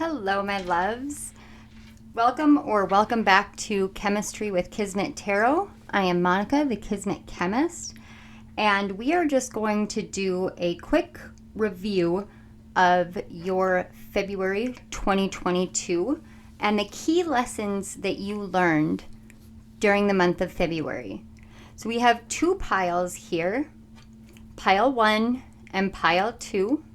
Hello, my loves. Welcome back to Chemistry with Kismet Tarot. I am Monica, the Kismet Chemist, and we are just going to do a quick review of your February 2022 and the key lessons that you learned during the month of February. So we have two piles here, pile 1 and pile 2.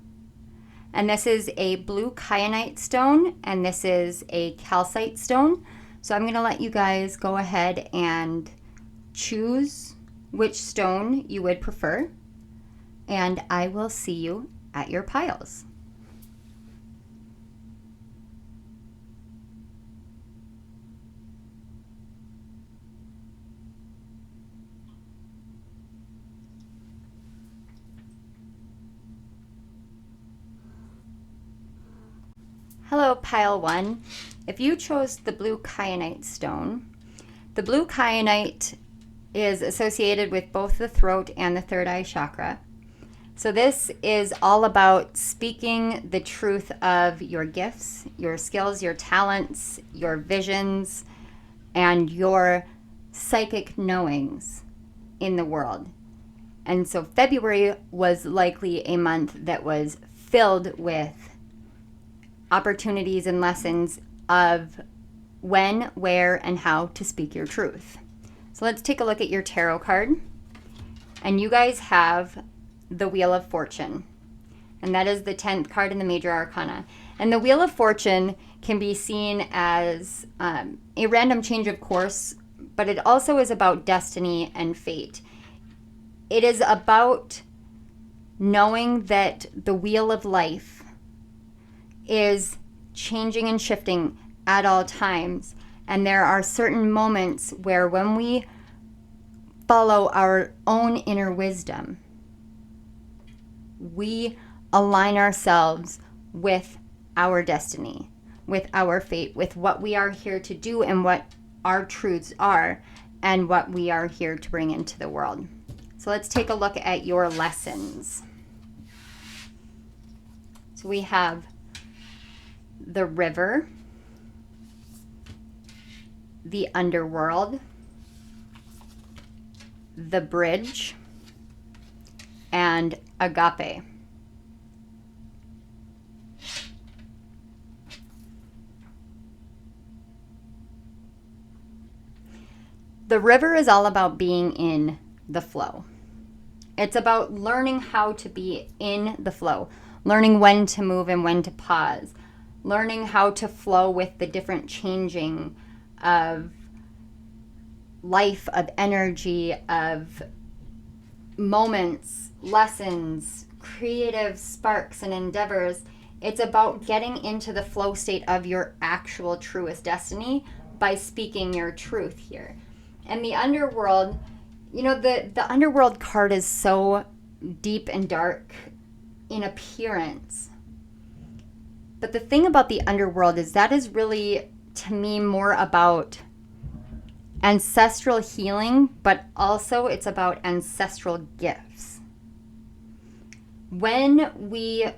And this is a blue kyanite stone, and this is a calcite stone. So I'm going to let you guys go ahead and choose which stone you would prefer, and I will see you at your piles. Hello, pile 1. If you chose the blue kyanite stone, the blue kyanite is associated with both the throat and the third eye chakra. So this is all about speaking the truth of your gifts, your skills, your talents, your visions, and your psychic knowings in the world. And so February was likely a month that was filled with opportunities and lessons of when, where, and how to speak your truth. So let's take a look at your tarot card. And you guys have the Wheel of Fortune. And that is the 10th card in the Major Arcana. And the Wheel of Fortune can be seen as a random change of course, but it also is about destiny and fate. It is about knowing that the wheel of life is changing and shifting at all times. And there are certain moments where when we follow our own inner wisdom, we align ourselves with our destiny, with our fate, with what we are here to do and what our truths are and what we are here to bring into the world. So let's take a look at your lessons. So we have the river, the underworld, the bridge, and agape. The river is all about being in the flow. It's about learning how to be in the flow, learning when to move and when to pause, learning how to flow with the different changing of life, of energy, of moments, lessons, creative sparks and endeavors. It's about getting into the flow state of your actual truest destiny by speaking your truth here. And the underworld, you know, the underworld card is so deep and dark in appearance. But the thing about the underworld is that is really, to me, more about ancestral healing, but also it's about ancestral gifts. When we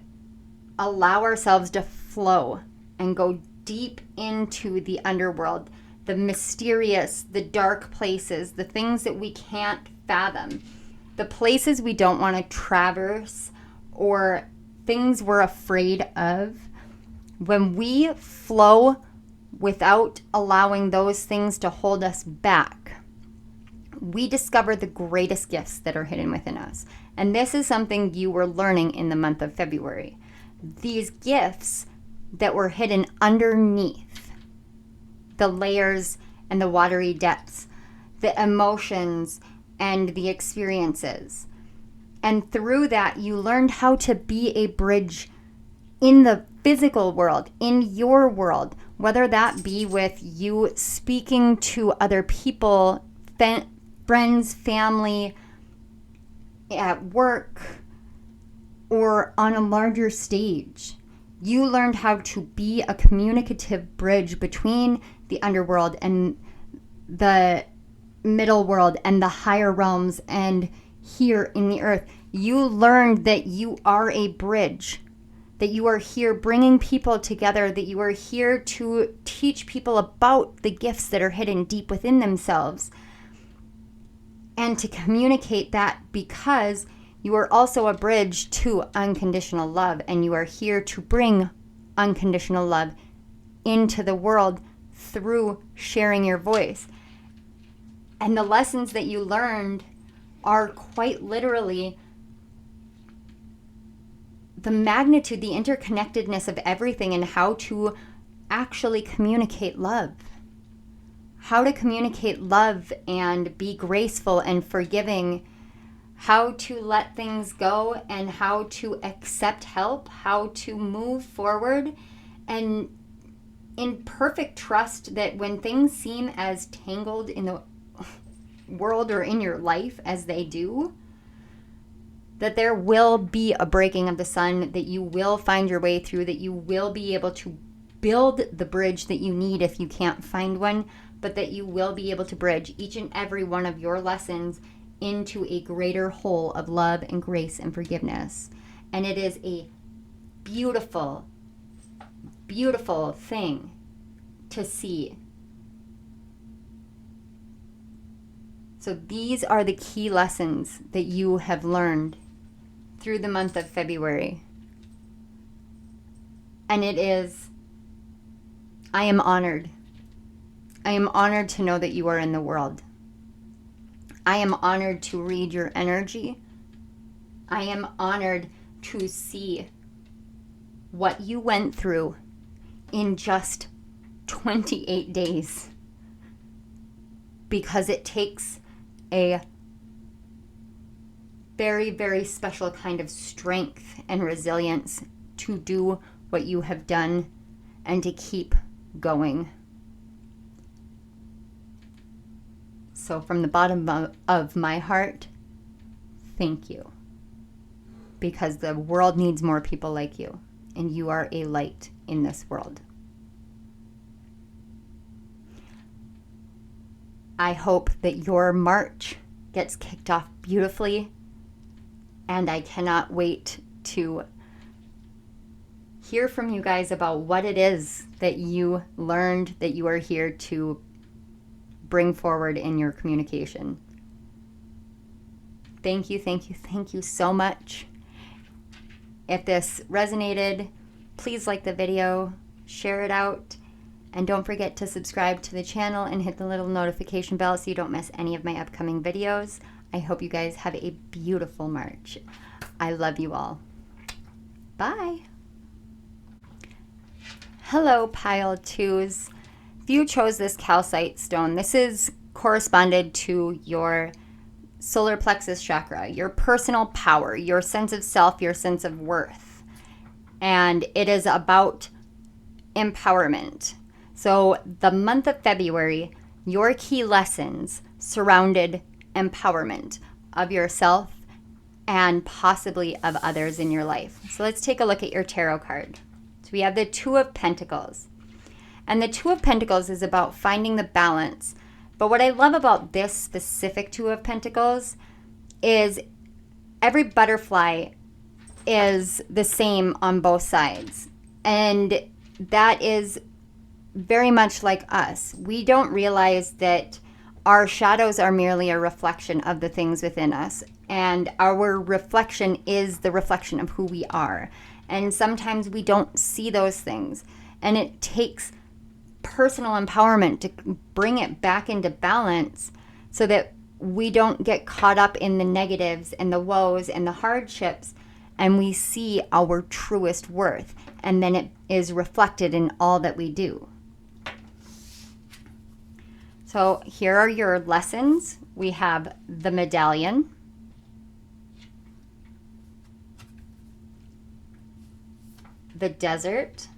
allow ourselves to flow and go deep into the underworld, the mysterious, the dark places, the things that we can't fathom, the places we don't want to traverse, or things we're afraid of, when we flow without allowing those things to hold us back, we discover the greatest gifts that are hidden within us. And this is something you were learning in the month of February. These gifts that were hidden underneath the layers and the watery depths, the emotions and the experiences. And through that, you learned how to be a bridge in the physical world, in your world, whether that be with you speaking to other people, friends, family, at work, or on a larger stage. You learned how to be a communicative bridge between the underworld and the middle world and the higher realms and here in the earth. You learned that you are a bridge that you are here bringing people together, that you are here to teach people about the gifts that are hidden deep within themselves, and to communicate that, because you are also a bridge to unconditional love, and you are here to bring unconditional love into the world through sharing your voice. And the lessons that you learned are quite literally the magnitude, the interconnectedness of everything, and how to actually communicate love. How to communicate love and be graceful and forgiving. How to let things go and how to accept help. How to move forward and in perfect trust that when things seem as tangled in the world or in your life as they do, that there will be a breaking of the sun, that you will find your way through, that you will be able to build the bridge that you need if you can't find one, but that you will be able to bridge each and every one of your lessons into a greater whole of love and grace and forgiveness. And it is a beautiful, beautiful thing to see. So these are the key lessons that you have learned through the month of February. And I am honored. I am honored to know that you are in the world. I am honored to read your energy. I am honored to see what you went through in just 28 days. Because it takes a very, very special kind of strength and resilience to do what you have done and to keep going. So from the bottom of my heart, thank you. Because the world needs more people like you, and you are a light in this world. I hope that your March gets kicked off beautifully, and I cannot wait to hear from you guys about what it is that you learned, that you are here to bring forward in your communication. Thank you, thank you, thank you so much. If this resonated, please like the video, share it out, and don't forget to subscribe to the channel and hit the little notification bell so you don't miss any of my upcoming videos. I hope you guys have a beautiful March. I love you all. Bye. Hello, pile twos. If you chose this calcite stone, this is corresponded to your solar plexus chakra, your personal power, your sense of self, your sense of worth. And it is about empowerment. So the month of February, your key lessons surrounded empowerment of yourself and possibly of others in your life. So let's take a look at your tarot card. So we have the Two of Pentacles. And the Two of Pentacles is about finding the balance. But what I love about this specific Two of Pentacles is every butterfly is the same on both sides. And that is very much like us. We don't realize that our shadows are merely a reflection of the things within us. And our reflection is the reflection of who we are. And sometimes we don't see those things. And it takes personal empowerment to bring it back into balance so that we don't get caught up in the negatives and the woes and the hardships, and we see our truest worth, and then it is reflected in all that we do. So here are your lessons. We have the medallion, the desert,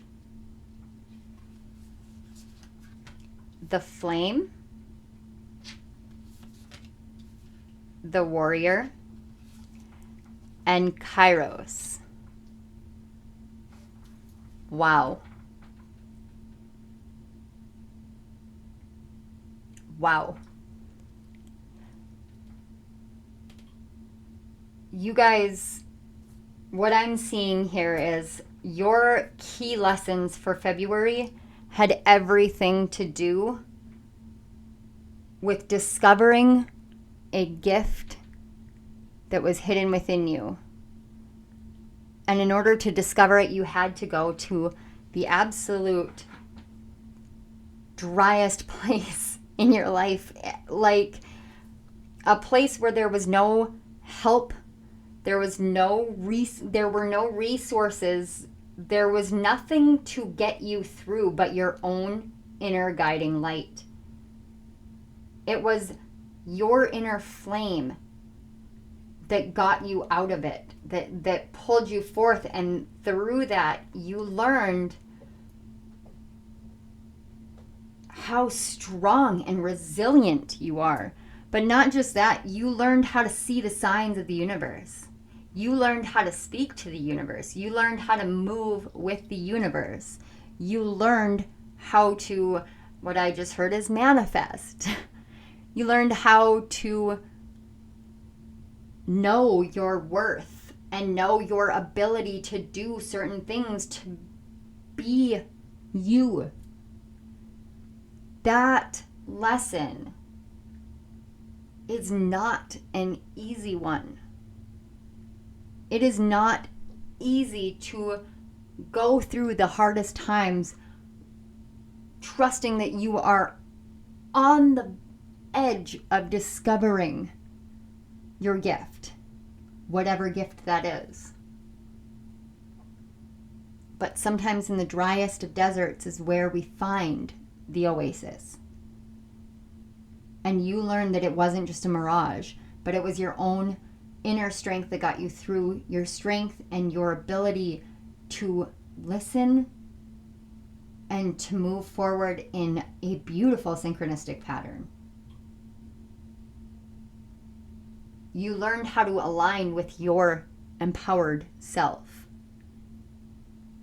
the flame, the warrior, and Kairos. Wow. Wow. You guys, what I'm seeing here is your key lessons for February had everything to do with discovering a gift that was hidden within you. And in order to discover it, you had to go to the absolute driest place in your life, like a place where there was no help, there were no resources, there was nothing to get you through but your own inner guiding light. It was your inner flame that got you out of it, that pulled you forth, and through that you learned how strong and resilient you are. But not just that, you learned how to see the signs of the universe. You learned how to speak to the universe. You learned how to move with the universe. You learned how to, what I just heard is manifest. You learned how to know your worth and know your ability to do certain things, to be you. That lesson is not an easy one. It is not easy to go through the hardest times trusting that you are on the edge of discovering your gift, whatever gift that is. But sometimes in the driest of deserts is where we find the oasis. And you learn that it wasn't just a mirage, but it was your own inner strength that got you through, your strength and your ability to listen and to move forward in a beautiful synchronistic pattern. You learned how to align with your empowered self,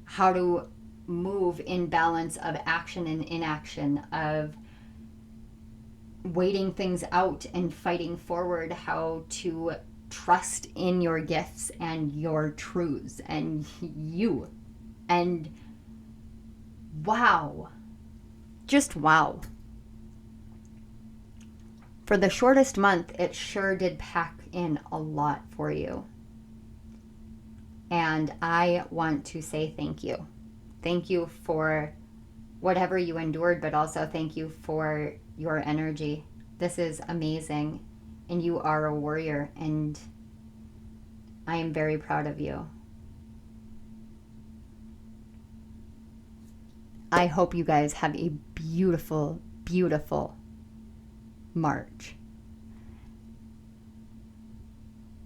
how to move in balance of action and inaction, of waiting things out and fighting forward, how to trust in your gifts and your truths and you. And wow, just wow. For the shortest month, it sure did pack in a lot for you. And I want to say thank you. Thank you for whatever you endured, but also thank you for your energy. This is amazing. And you are a warrior, and I am very proud of you. I hope you guys have a beautiful, beautiful March.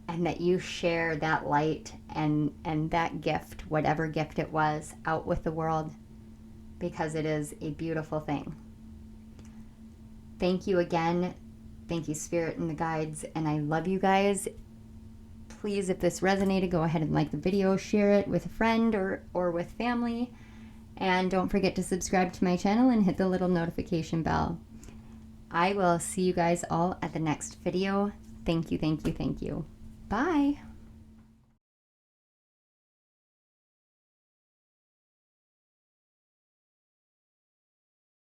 And that you share that light and that gift, whatever gift it was, out with the world, because it is a beautiful thing. Thank you again. Thank you, Spirit and the guides, and I love you guys. Please, if this resonated, go ahead and like the video, share it with a friend or with family, and don't forget to subscribe to my channel and hit the little notification bell. I will see you guys all at the next video. Thank you, thank you, thank you. Bye.